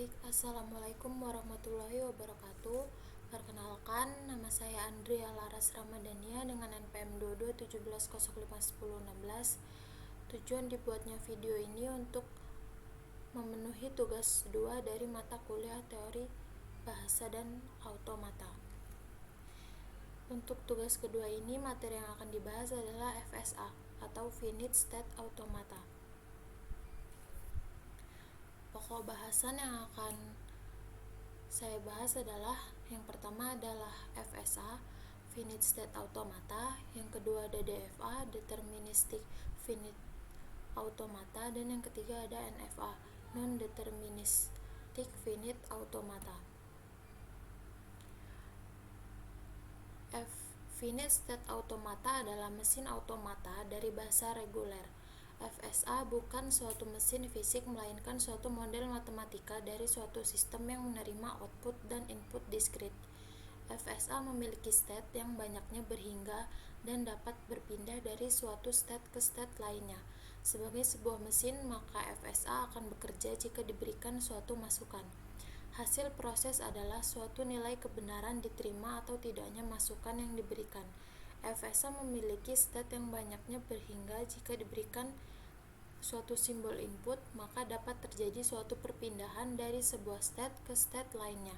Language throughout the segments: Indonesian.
Baik, Assalamualaikum warahmatullahi wabarakatuh. Perkenalkan, nama saya Andrea Laras Ramadhania dengan NPM 2217051016. Tujuan dibuatnya video ini untuk memenuhi tugas 2 dari mata kuliah teori bahasa dan automata. Untuk tugas kedua ini, materi yang akan dibahas adalah FSA atau Finite State Automata. Pokok bahasan yang akan saya bahas adalah yang pertama adalah FSA, Finite State Automata, yang kedua ada DFA, Deterministic Finite Automata, dan yang ketiga ada NFA, Non-Deterministic Finite Automata. Finite State Automata adalah mesin automata dari bahasa reguler. FSA bukan suatu mesin fisik melainkan suatu model matematika dari suatu sistem yang menerima output dan input diskrit. FSA memiliki state yang banyaknya berhingga dan dapat berpindah dari suatu state ke state lainnya. Sebagai sebuah mesin, maka FSA akan bekerja jika diberikan suatu masukan. Hasil proses adalah suatu nilai kebenaran diterima atau tidaknya masukan yang diberikan. FSA memiliki state yang banyaknya berhingga jika diberikan suatu simbol input, maka dapat terjadi suatu perpindahan dari sebuah state ke state lainnya.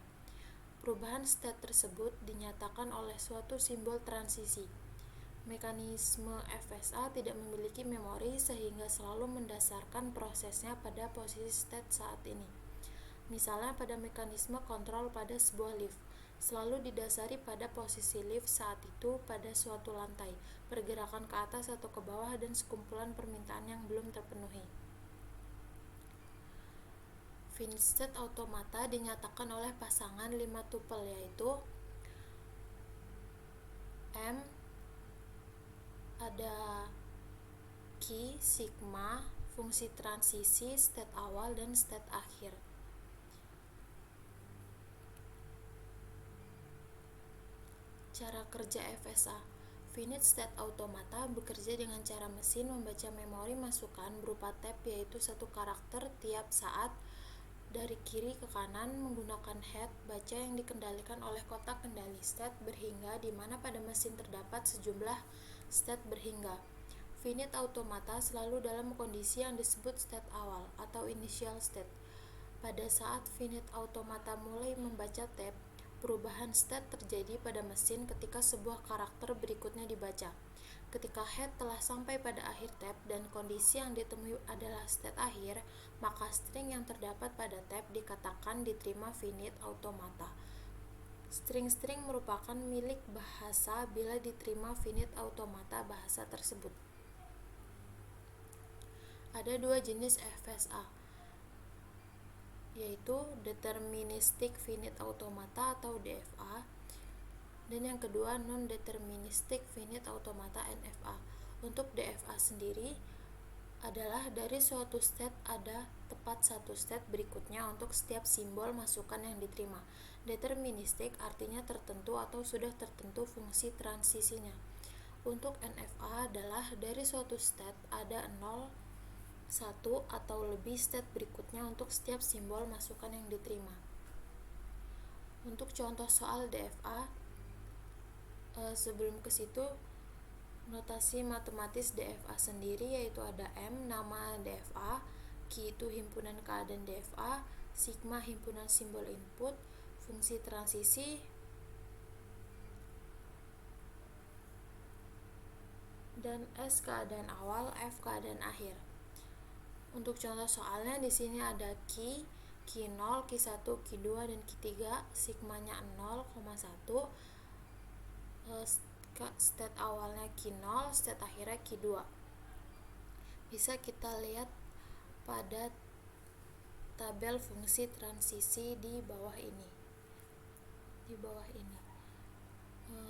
Perubahan state tersebut dinyatakan oleh suatu simbol transisi. Mekanisme FSA tidak memiliki memori sehingga selalu mendasarkan prosesnya pada posisi state saat ini. Misalnya pada mekanisme kontrol pada sebuah lift, selalu didasari pada posisi lift saat itu pada suatu lantai, pergerakan ke atas atau ke bawah, dan sekumpulan permintaan yang belum terpenuhi. Finite State Automata dinyatakan oleh pasangan 5 tupel, yaitu M, ada Q, sigma, fungsi transisi, state awal, dan state akhir. Cara kerja FSA. Finite State Automata bekerja dengan cara mesin membaca memori masukan berupa tab, yaitu satu karakter tiap saat dari kiri ke kanan menggunakan head baca yang dikendalikan oleh kotak kendali state berhingga, di mana pada mesin terdapat sejumlah state berhingga. Finite Automata selalu dalam kondisi yang disebut state awal atau initial state. Pada saat Finite Automata mulai membaca tab, perubahan state terjadi pada mesin ketika sebuah karakter berikutnya dibaca. Ketika head telah sampai pada akhir tab dan kondisi yang ditemui adalah state akhir, maka string yang terdapat pada tab dikatakan diterima Finite Automata. String-string merupakan milik bahasa bila diterima Finite Automata bahasa tersebut. Ada dua jenis FSA, yaitu Deterministic Finite Automata atau DFA, dan yang kedua Non-Deterministic Finite Automata NFA. Untuk DFA sendiri adalah dari suatu state ada tepat satu state berikutnya untuk setiap simbol masukan yang diterima. Deterministic artinya tertentu atau sudah tertentu fungsi transisinya. Untuk NFA adalah dari suatu state ada 0, 1 atau lebih state berikutnya untuk setiap simbol masukan yang diterima. Untuk contoh soal DFA, sebelum ke situ, notasi matematis DFA sendiri yaitu ada M, nama DFA, Q itu himpunan keadaan DFA, sigma himpunan simbol input, fungsi transisi, dan S keadaan awal, F keadaan akhir. Untuk contoh soalnya di sini ada Q0, Q1, Q2, dan Q3, sigmanya 0,1, state awalnya Q0, state akhirnya Q2. Bisa kita lihat pada tabel fungsi transisi di bawah ini.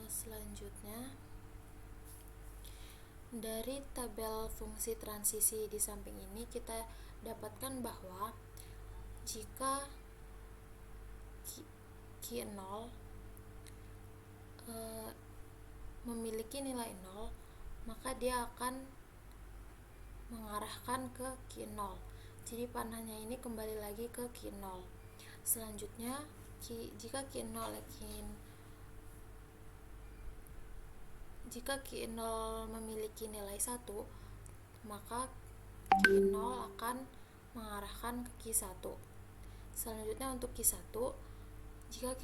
Selanjutnya, dari tabel fungsi transisi di samping ini kita dapatkan bahwa jika Q0 memiliki nilai 0, maka dia akan mengarahkan ke Q0. Jadi panahnya ini kembali lagi ke Q0. Selanjutnya, jika Q0 memiliki nilai 1, maka Q0 akan mengarahkan ke Q1. Selanjutnya untuk Q1, jika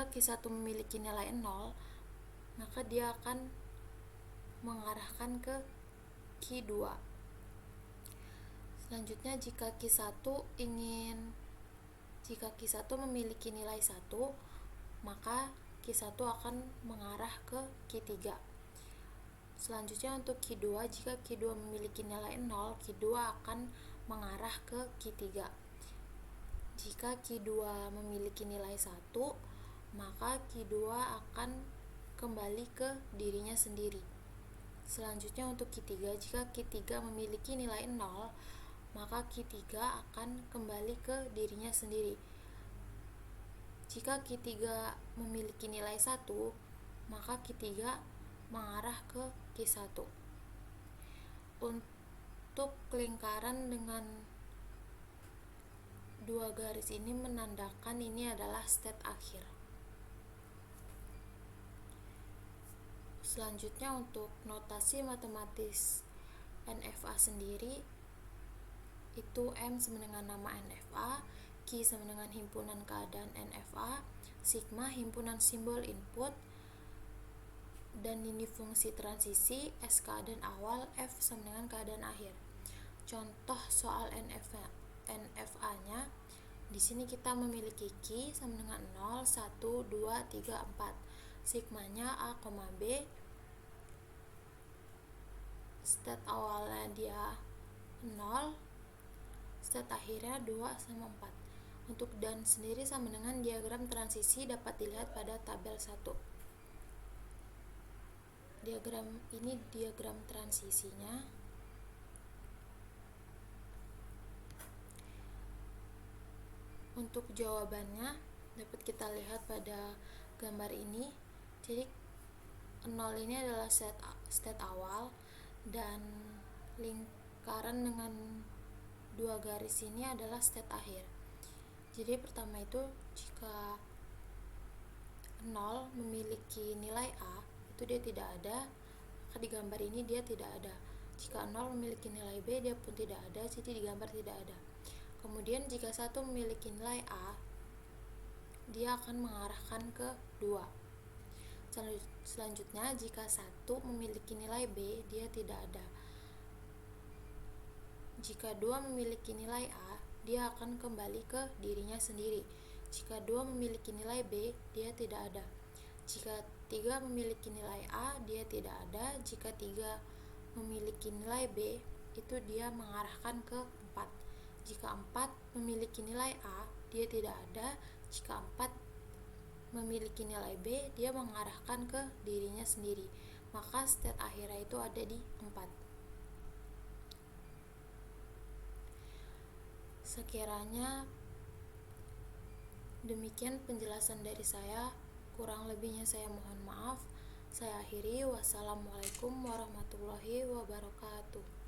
Q1 memiliki nilai 0, maka dia akan mengarahkan ke Q2. Selanjutnya jika Q1 memiliki nilai 1, maka Q1 akan mengarah ke Q3. Selanjutnya untuk Q2, jika Q2 memiliki nilai 0, Q2 akan mengarah ke Q3. Jika Q2 memiliki nilai 1, maka Q2 akan kembali ke dirinya sendiri. Selanjutnya untuk Q3, jika Q3 memiliki nilai 0, maka Q3 akan kembali ke dirinya sendiri. Jika Q3 memiliki nilai 1, maka Q3 mengarah ke Q1. Untuk lingkaran dengan dua garis ini menandakan ini adalah state akhir. Selanjutnya untuk notasi matematis NFA sendiri, itu M sama dengan nama NFA, Q sama dengan himpunan keadaan NFA, sigma himpunan simbol input, dan ini fungsi transisi, S keadaan awal, F sama dengan keadaan akhir. Contoh soal NFA-nya, di sini kita memiliki Q sama dengan 0, 1, 2, 3, 4. Sigmanya A, B. State awalnya dia 0, state akhirnya 2 sama 4. Untuk dan sendiri sama dengan diagram transisi dapat dilihat pada tabel 1. Diagram transisinya. Untuk jawabannya dapat kita lihat pada gambar ini. Jadi 0 ini adalah state awal, dan lingkaran dengan dua garis ini adalah state akhir. Jadi pertama itu, jika 0 memiliki nilai A, itu dia tidak ada, maka di gambar ini dia tidak ada. Jika 0 memiliki nilai B, dia pun tidak ada, jadi di gambar tidak ada. Kemudian jika 1 memiliki nilai A, dia akan mengarahkan ke 2. Selanjutnya, jika 1 memiliki nilai B, dia tidak ada. Jika 2 memiliki nilai A, dia akan kembali ke dirinya sendiri. Jika 2 memiliki nilai B, dia tidak ada. Jika 3 memiliki nilai A, dia tidak ada. Jika 3 memiliki nilai B, itu dia mengarahkan ke 4. Jika 4 memiliki nilai A, dia tidak ada. Jika 4 memiliki nilai B, dia mengarahkan ke dirinya sendiri. Maka state akhirnya itu ada di 4. Sekiranya demikian penjelasan dari saya, kurang lebihnya saya mohon maaf. Saya akhiri. Wassalamualaikum warahmatullahi wabarakatuh.